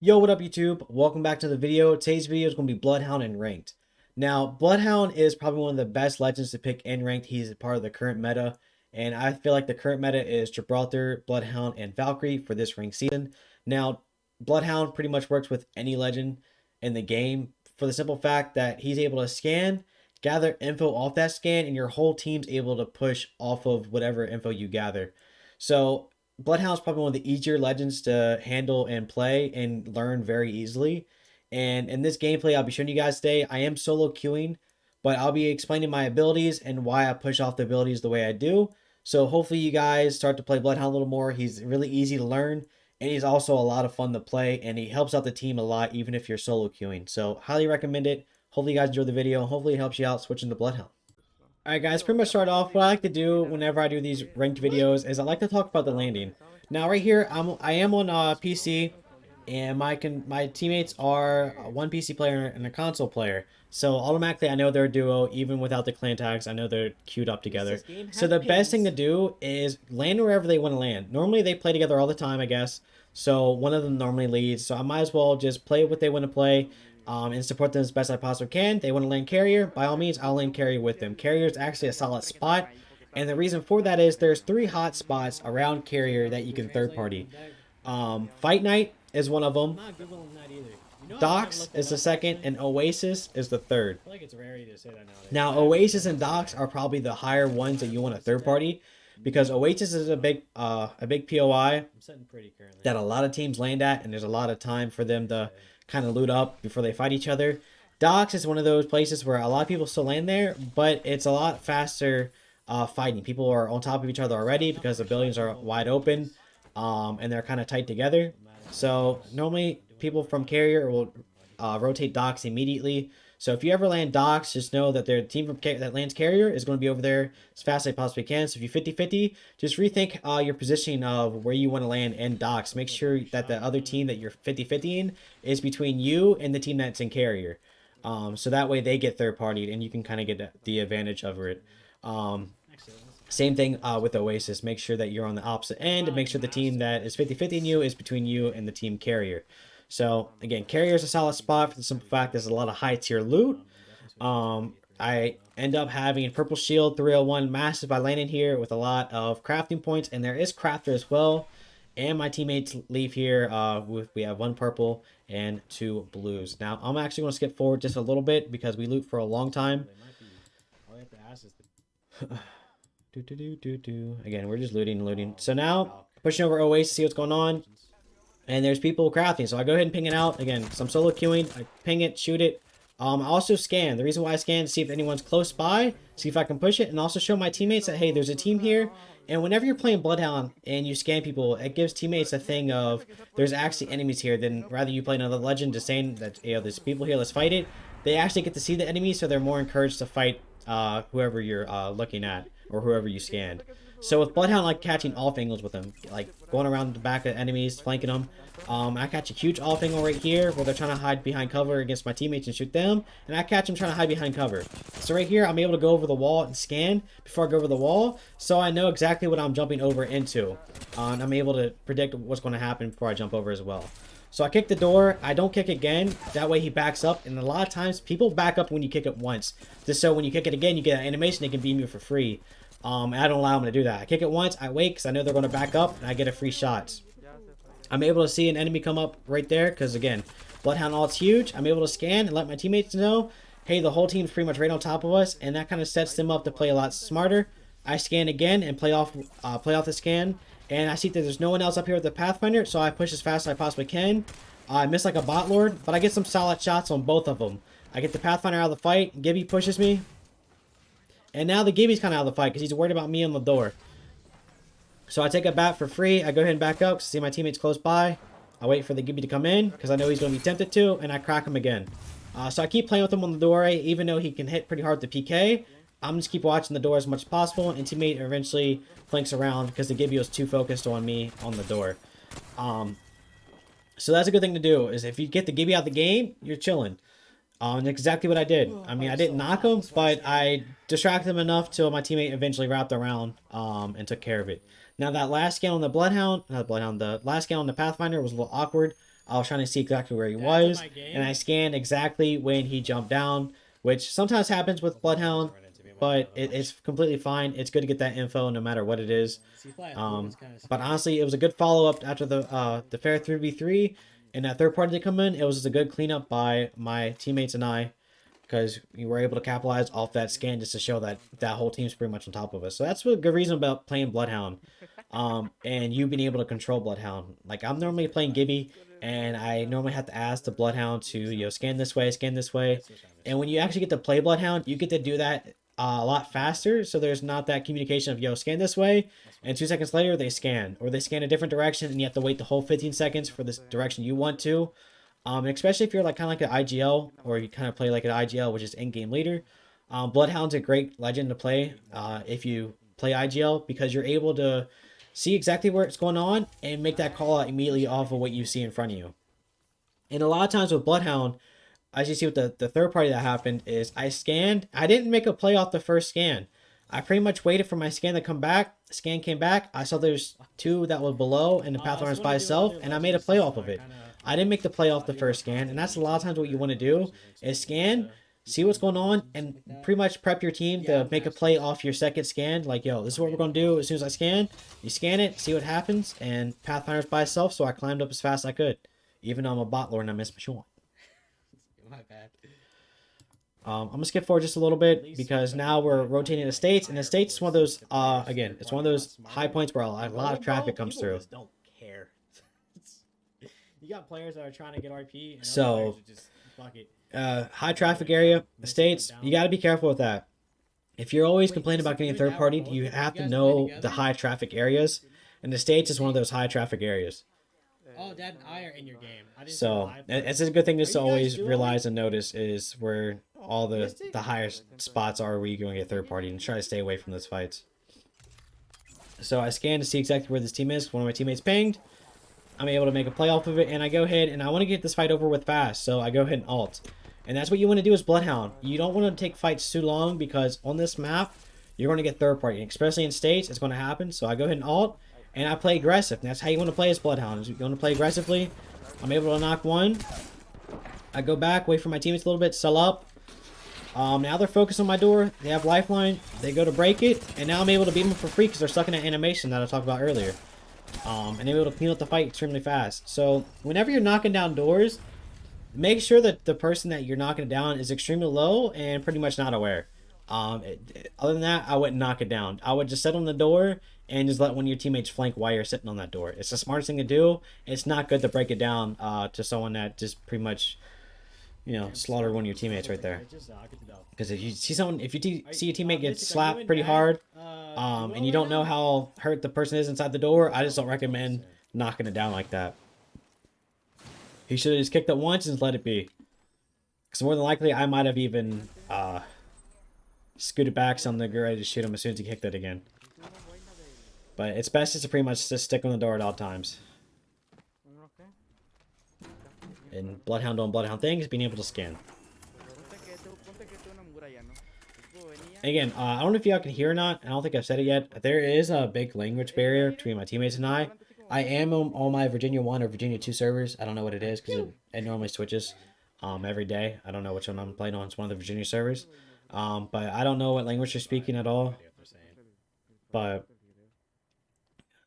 Yo, what up YouTube? Welcome back to the video. Today's video is going to be Bloodhound and Ranked. Now, Bloodhound is probably one of the best legends to pick in Ranked. He's part of the current meta, and I feel like the current meta is Gibraltar, Bloodhound, and Valkyrie for this ranked season. Now, Bloodhound pretty much works with any legend in the game for the simple fact that he's able to scan, gather info off that scan, and your whole team's able to push off of whatever info you gather. So Bloodhound's probably one of the easier legends to handle and play and learn very easily. And in this gameplay, I'll be showing you guys today. I am solo queuing, but I'll be explaining my abilities and why I push off the abilities the way I do. So hopefully you guys start to play Bloodhound a little more. He's really easy to learn, and he's also a lot of fun to play, and he helps out the team a lot even if you're solo queuing. So highly recommend it. Hopefully you guys enjoy the video. Hopefully it helps you out switching to Bloodhound. Alright guys, pretty much start off, what I like to do whenever I do these ranked videos is I like to talk about the landing. Now right here, I am on PC, and my teammates are one PC player and a console player. So automatically I know they're a duo, even without the clan tags, I know they're queued up together. So the best thing to do is land wherever they want to land. Normally they play together all the time, I guess. So one of them normally leads, so I might as well just play what they want to play. And support them as best I possibly can. They want to land carrier, by all means, I'll land carrier with them. Carrier is actually a solid spot, and the reason for that is there's 3 hot spots around carrier that you can third party. Fight Night is one of them. Docks is the second, and Oasis is the third. Now, Oasis and Docks are probably the higher ones that you want to third party, because Oasis is a big POI that a lot of teams land at, and there's a lot of time for them to kind of loot up before they fight each other. Docks is one of those places where a lot of people still land there, but it's a lot faster fighting. People are on top of each other already because the buildings are wide open, and they're kind of tight together. So normally people from carrier will rotate Docks immediately. So if you ever land Docks, just know that their team from that lands carrier is going to be over there as fast as they possibly can. So if you 50-50, just rethink your positioning of where you want to land in Docks. Make sure that the other team that you're 50-50 in is between you and the team that's in carrier. So that way they get third partied and you can kind of get the advantage over it. Same thing with Oasis. Make sure that you're on the opposite end and make sure the team that is 50-50 in you is between you and the team carrier. So again, carrier is a solid spot for the simple fact there's a lot of high tier loot. I end up having purple shield 301 massive by landing here with a lot of crafting points, and there is crafter as well. And my teammates leave here we have 1 purple and 2 blues. Now I'm actually going to skip forward just a little bit because we loot for a long time. Again, we're just looting. So now pushing over Oasis, see what's going on. And there's people crafting, so I go ahead and ping it out. Again, some solo queuing, I ping it, shoot it. I also scan. The reason why I scan is to see if anyone's close by, see if I can push it, and also show my teammates that, hey, there's a team here. And whenever you're playing Bloodhound and you scan people, it gives teammates a thing of there's actually enemies here. Then rather you play another legend just saying that, you know, there's people here, let's fight it. They actually get to see the enemies, so they're more encouraged to fight whoever you're looking at or whoever you scanned. So with Bloodhound, I like catching off angles with them, like going around the back of enemies, flanking them. I catch a huge off angle right here where they're trying to hide behind cover against my teammates and shoot them, and I catch them trying to hide behind cover. So right here, I'm able to go over the wall and scan before I go over the wall, so I know exactly what I'm jumping over into. And I'm able to predict what's going to happen before I jump over as well. So I kick the door, I don't kick again, that way he backs up, and a lot of times people back up when you kick it once. Just so when you kick it again, you get an animation they can beam you for free. And I don't allow them to do that. I kick it once, I wait because I know they're going to back up, and I get a free shot. I'm able to see an enemy come up right there because, again, Bloodhound ult's huge. I'm able to scan and let my teammates know, hey, the whole team's pretty much right on top of us, and that kind of sets them up to play a lot smarter. I scan again and play off the scan, and I see that there's no one else up here with the Pathfinder, so I push as fast as I possibly can. I miss like a bot lord, but I get some solid shots on both of them. I get the Pathfinder out of the fight, Gibby pushes me. And now the Gibby's kind of out of the fight because he's worried about me on the door. So I take a bat for free. I go ahead and back up because I see my teammates close by. I wait for the Gibby to come in because I know he's going to be tempted to, and I crack him again. So I keep playing with him on the door, even though he can hit pretty hard with the PK. I'm just keep watching the door as much as possible, and teammate eventually flanks around because the Gibby was too focused on me on the door. So that's a good thing to do, is if you get the Gibby out of the game, you're chilling. That's exactly what I did. I mean, I didn't knock him, but I distracted him enough till my teammate eventually wrapped around and took care of it. Now that last scan on the Bloodhound, not the Bloodhound, the last scan on the Pathfinder was a little awkward. I was trying to see exactly where he was, and I scanned exactly when he jumped down, which sometimes happens with Bloodhound, but it's completely fine. It's good to get that info no matter what it is. But honestly, it was a good follow up after the fair 3v3, and that third party to come in. It was just a good cleanup by my teammates and I, because we were able to capitalize off that scan just to show that that whole team's pretty much on top of us. So that's a good reason about playing Bloodhound, and you being able to control Bloodhound. Like, I'm normally playing Gibby, and I normally have to ask the Bloodhound to scan this way, and when you actually get to play Bloodhound, you get to do that a lot faster. So there's not that communication of scan this way, and 2 seconds later they scan, or they scan a different direction, and you have to wait the whole 15 seconds for this direction you want to. And especially if you're like kind of like an IGL, or you kind of play like an IGL, which is in-game leader. Bloodhound's a great legend to play if you play IGL, because you're able to see exactly where it's going on and make that call out immediately off of what you see in front of you. And a lot of times with Bloodhound, as you see with the third party that happened, is I scanned. I didn't make a play off the first scan. I pretty much waited for my scan to come back. Scan came back. I saw there's two that were below, and the Pathfinder was by itself, and I made a play off of it. I didn't make the play off the first scan, and that's a lot of times what you want to do is scan, see what's going on, and pretty much prep your team to make a play off your second scan. Like, yo, this is what we're going to do. As soon as I scan, you scan it, see what happens, and Pathfinder's by itself, so I climbed up as fast as I could, even though I'm a bot lord and I missed my shot. My bad. I'm gonna skip forward just a little bit, because now we're rotating the states, and the states is one of those again, it's one of those high points where a lot of traffic comes through. Don't care. You got players that are trying to get RP, and So just fuck it. high traffic area, the states, you got to be careful with that. If you're always complaining about getting a third party, you have to know the high traffic areas, and the states is one of those high traffic areas. Oh, Dad and I are in your game. I didn't So it's a good thing just to always realize and notice is where all the highest spots are where you're going to get third party, and try to stay away from those fights. So I scanned to see exactly where this team is. One of my teammates pinged. I'm able to make a play off of it, and I go ahead and I want to get this fight over with fast, so I go ahead and alt. And that's what you want to do as Bloodhound. You don't want to take fights too long, because on this map, you're going to get third party. Especially in states, it's going to happen. So I go ahead and alt, and I play aggressive. And that's how you want to play as Bloodhound. You want to play aggressively. I'm able to knock one. I go back, wait for my teammates a little bit, sell up. Now they're focused on my door. They have lifeline. They go to break it, and now I'm able to beat them for free because they're stuck in that animation that I talked about earlier. And they're able to clean up the fight extremely fast. So whenever you're knocking down doors, make sure that the person that you're knocking it down is extremely low and pretty much not aware. Other than that, I wouldn't knock it down. I would just sit on the door and just let one of your teammates flank while you're sitting on that door. It's the smartest thing to do. It's not good to break it down to someone that just pretty much, slaughtered one of your teammates right there. Because if you see someone, if you see a teammate get slapped pretty hard, and you don't know how hurt the person is inside the door, I just don't recommend knocking it down like that. He should have just kicked it once and let it be. Because more than likely, I might have even scooted back so I'm ready to shoot him as soon as he kicked it again. But it's best just to pretty much just stick on the door at all times. And Bloodhound doing Bloodhound things, being able to scan. Again, I don't know if y'all can hear or not. I don't think I've said it yet. There is a big language barrier between my teammates and I. I am on all my Virginia 1 or Virginia 2 servers. I don't know what it is because it normally switches every day. I don't know which one I'm playing on. It's one of the Virginia servers. But I don't know what language they're speaking at all. But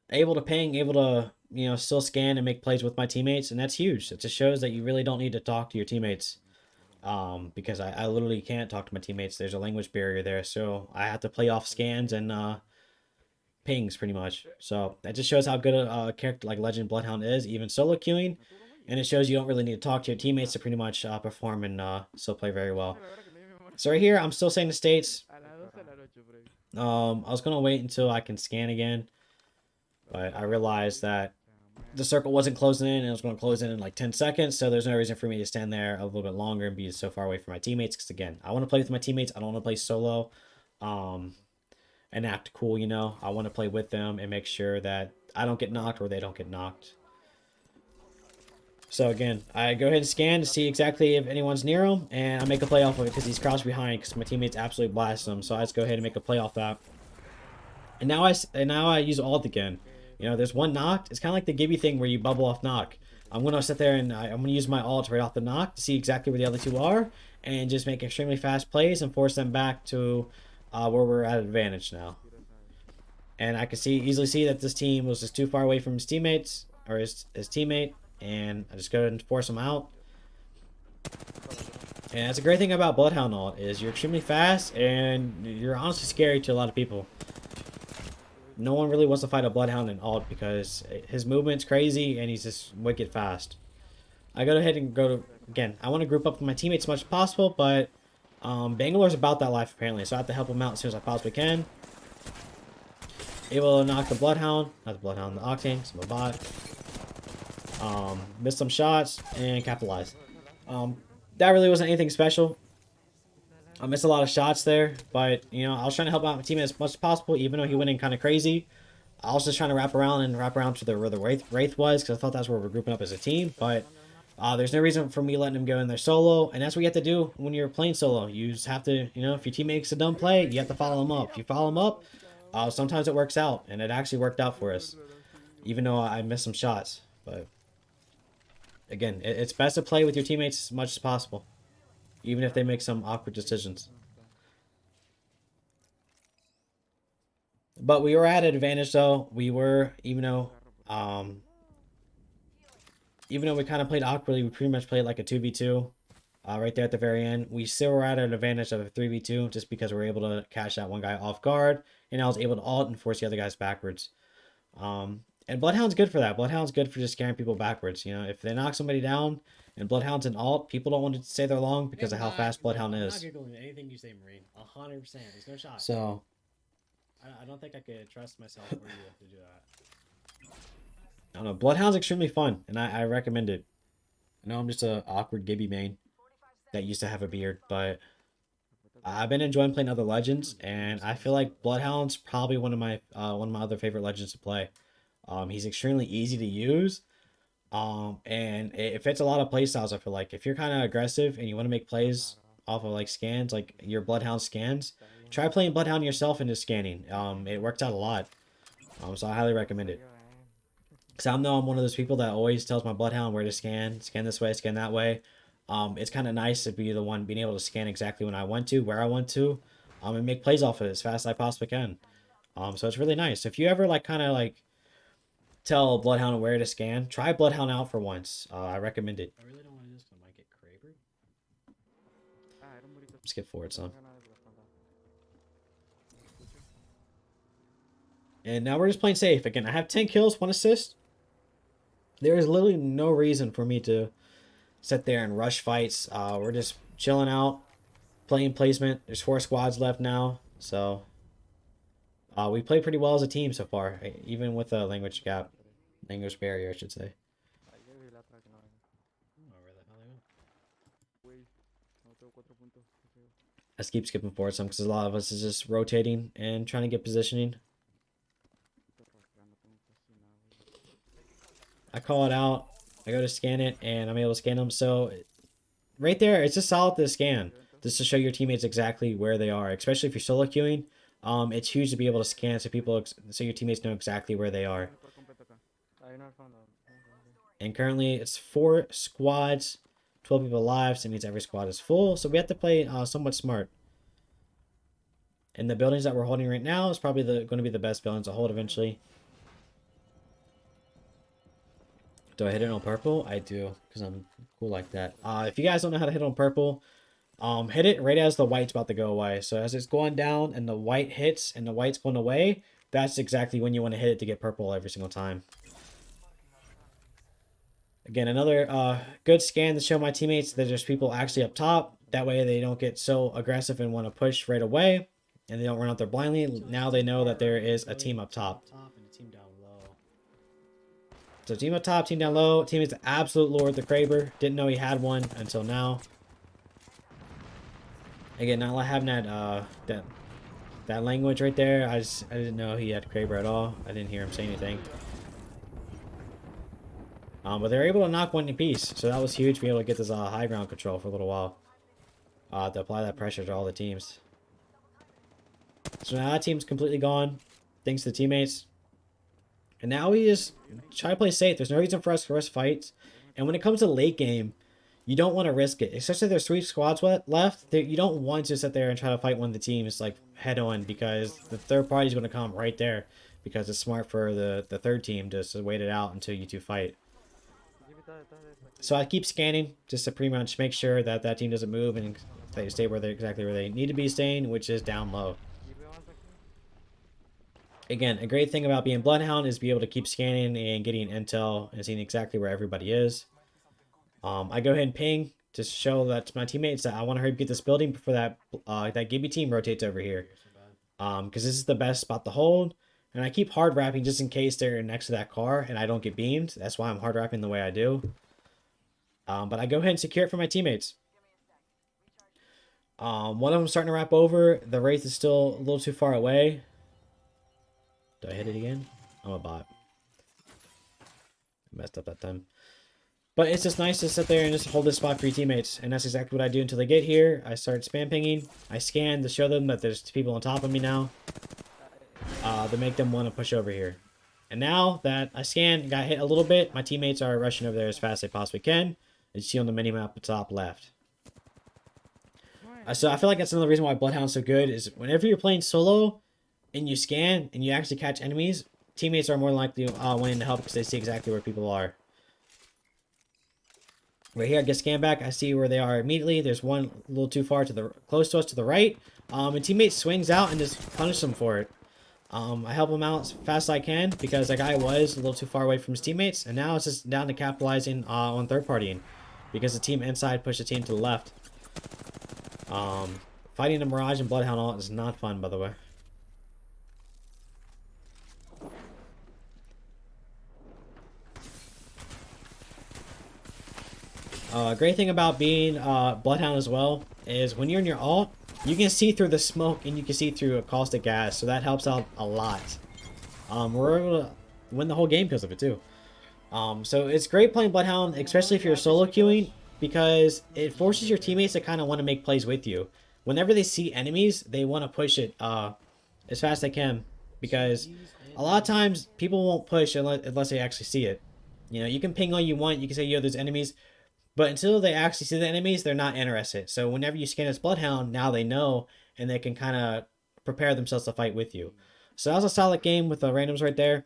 able to ping, able to, still scan and make plays with my teammates. And that's huge. It just shows that you really don't need to talk to your teammates. Because I literally can't talk to my teammates. There's a language barrier there. So I have to play off scans and pings pretty much. So that just shows how good a character like Legend Bloodhound is, even solo queuing. And it shows you don't really need to talk to your teammates to pretty much perform and still play very well. So right here, I'm still saying the states. I was going to wait until I can scan again. But I realized that the circle wasn't closing in, and it was going to close in like 10 seconds. So there's no reason for me to stand there a little bit longer and be so far away from my teammates. Because again, I want to play with my teammates. I don't want to play solo. And act cool, I want to play with them and make sure that I don't get knocked or they don't get knocked. So again, I go ahead and scan to see exactly if anyone's near him, and I make a play off of it because he's crouched behind because my teammates absolutely blast him. So I just go ahead and make a play off that. And now I use alt again. There's one knocked. It's kind of like the Gibby thing where you bubble off knock. I'm gonna sit there and I'm gonna use my ult right off the knock to see exactly where the other two are, and just make extremely fast plays and force them back to where we're at advantage now. And I can easily see that this team was just too far away from his teammates or his teammate, and I just go ahead and force him out. And that's a great thing about Bloodhound ult is you're extremely fast and you're honestly scary to a lot of people. No one really wants to fight a Bloodhound in ult because his movement's crazy and he's just wicked fast. I go ahead and again, I want to group up with my teammates as much as possible, but Bangalore's about that life apparently, so I have to help him out as soon as I possibly can. Able to knock the Bloodhound, not the Bloodhound, the Octane, so my bot. Missed some shots and capitalized. That really wasn't anything special. I missed a lot of shots there, but you know, I was trying to help out my teammate as much as possible, even though he went in kind of crazy. I was just trying to wrap around to where the Wraith was, because I thought that's where we're grouping up as a team. But there's no reason for me letting him go in there solo, and that's what you have to do when you're playing solo. You just have to, you know, if your teammate makes a dumb play, you have to follow him up. If you follow him up, sometimes it works out, and it actually worked out for us, even though I missed some shots. But again, it's best to play with your teammates as much as possible, even if they make some awkward decisions. But we were at an advantage, though. We were, even though we kind of played awkwardly, we pretty much played like a 2v2 right there at the very end. We still were at an advantage of a 3v2 just because we were able to catch that one guy off guard, and I was able to ult and force the other guys backwards. And Bloodhound's good for that. Bloodhound's good for just scaring people backwards. You know, if they knock somebody down and Bloodhound's an ult, people don't want to stay there long because of how fast Bloodhound is. I'm not giggling anything you say, Marine. 100%. There's no shot. So I don't think I could trust myself for you to do that. I don't know. Bloodhound's extremely fun, and I recommend it. I know I'm just a awkward Gibby main that used to have a beard, but I've been enjoying playing other legends, and I feel like Bloodhound's probably one of my other favorite legends to play. He's extremely easy to use, and it fits a lot of playstyles. I feel like if you're kind of aggressive and you want to make plays off of like scans, like your Bloodhound scans, try playing Bloodhound yourself into scanning. It works out a lot. So I highly recommend it. Because I know I'm one of those people that always tells my Bloodhound where to scan this way, scan that way. It's kind of nice to be the one being able to scan exactly when I want to, where I want to, and make plays off of it as fast as I possibly can. So it's really nice. If you ever like kind of like tell Bloodhound where to scan, try Bloodhound out for once. I recommend it. I really don't want to do this because I might get Kraber. Skip forward, son. And now we're just playing safe. Again, I have 10 kills, 1 assist. There is literally no reason for me to sit there and rush fights. We're just chilling out, playing placement. There's 4 squads left now, so we play pretty well as a team so far, even with a language barrier, I should say. I keep skipping forward some because a lot of us is just rotating and trying to get positioning. I call it out. I go to scan it, and I'm able to scan them. So right there, it's just solid to scan, just to show your teammates exactly where they are, especially if you're solo queuing. It's huge to be able to scan so your teammates know exactly where they are. And currently, it's 4 squads, 12 people alive, so it means every squad is full. So we have to play somewhat smart. And the buildings that we're holding right now is probably going to be the best buildings to hold eventually. Do I hit it on purple? I do, because I'm cool like that. If you guys don't know how to hit on purple, hit it right as the white's about to go away. So as it's going down and the white hits and the white's going away, that's exactly when you want to hit it to get purple every single time. Again, another good scan to show my teammates that there's people actually up top. That way they don't get so aggressive and want to push right away, and they don't run out there blindly. Now they know that there is a team up top. So team up top, team down low. Team is the absolute lord, the Kraber. Didn't know he had one until now. Again, not having that language right there. I didn't know he had Kraber at all. I didn't hear him say anything. But they were able to knock one in piece, so that was huge to be able to get this high ground control for a little while. To apply that pressure to all the teams. So now that team's completely gone, thanks to the teammates. And now we just try to play safe. There's no reason for us to rush fights. And when it comes to late game, you don't want to risk it, especially if there's 3 squads left. You don't want to sit there and try to fight one of the teams like head on, because the third party is going to come right there, because it's smart for the third team to just wait it out until you two fight. So I keep scanning just to pretty much make sure that that team doesn't move and they stay where they're exactly where they need to be staying, which is down low. Again, a great thing about being Bloodhound is be able to keep scanning and getting intel and seeing exactly where everybody is. I go ahead and ping to show that to my teammates that I want to hurry up get this building before that Gibby team rotates over here. Because this is the best spot to hold. And I keep hard wrapping just in case they're next to that car and I don't get beamed. That's why I'm hard wrapping the way I do. But I go ahead and secure it for my teammates. One of them starting to wrap over. The Wraith is still a little too far away. Do I hit it again? I'm a bot. I messed up that time. But it's just nice to sit there and just hold this spot for your teammates. And that's exactly what I do until they get here. I start spam pinging. I scan to show them that there's people on top of me now. To make them want to push over here. And now that I scanned and got hit a little bit, my teammates are rushing over there as fast as they possibly can. As you see on the minimap at the top left. So I feel like that's another reason why Bloodhound's so good, is whenever you're playing solo and you scan and you actually catch enemies, teammates are more likely willing to help because they see exactly where people are. Right here, I get scanned back. I see where they are immediately. There's one a little too far to the close to us to the right. And teammate swings out and just punish them for it. I help him out as fast as I can because that guy was a little too far away from his teammates. And now it's just down to capitalizing on third partying, because the team inside pushed the team to the left. Fighting a Mirage and Bloodhound all is not fun, by the way. Great thing about being Bloodhound as well is when you're in your ult, you can see through the smoke and you can see through a caustic gas, so that helps out a lot. We're able to win the whole game because of it too. So it's great playing Bloodhound, especially if you're solo queuing, because it forces your teammates to kind of want to make plays with you. Whenever they see enemies, they want to push it as fast as they can, because a lot of times people won't push unless they actually see it. You know, you can ping all you want, you can say, yo, there's enemies, but until they actually see the enemies, they're not interested. So whenever you scan as Bloodhound, now they know, and they can kind of prepare themselves to fight with you. So that was a solid game with the randoms right there.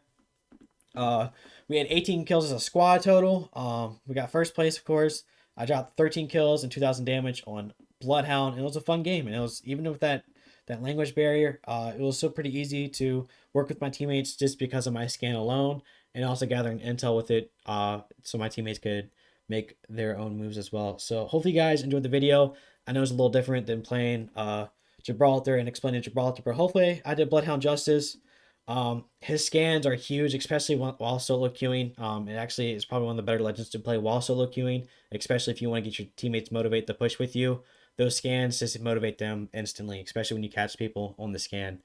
We had 18 kills as a squad total. We got first place, of course. I dropped 13 kills and 2,000 damage on Bloodhound. It was a fun game, and it was, even with that language barrier, it was still pretty easy to work with my teammates just because of my scan alone, and also gathering intel with it, so my teammates could make their own moves as well. So hopefully you guys enjoyed the video. I know it's a little different than playing Gibraltar and explaining Gibraltar, but hopefully I did Bloodhound justice. His scans are huge, especially while solo queuing. It actually is probably one of the better legends to play while solo queuing, especially if you want to get your teammates motivated to push with you. Those scans just motivate them instantly, especially when you catch people on the scan.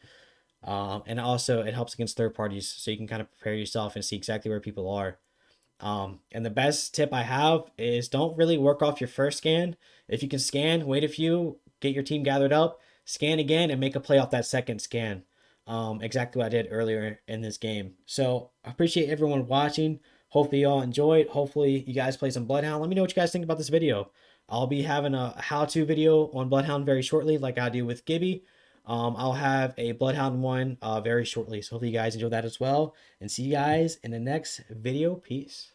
And also it helps against third parties, so you can kind of prepare yourself and see exactly where people are. And the best tip I have is don't really work off your first scan. If you can scan, wait a few, get your team gathered up, scan again, and make a play off that second scan. Exactly what I did earlier in this game. So I appreciate everyone watching. Hopefully y'all enjoyed. Hopefully you guys play some Bloodhound. Let me know what you guys think about this video. I'll be having a how-to video on Bloodhound very shortly, like I do with Gibby. I'll have a Bloodhound one very shortly. So hopefully you guys enjoy that as well. And see you guys in the next video. Peace.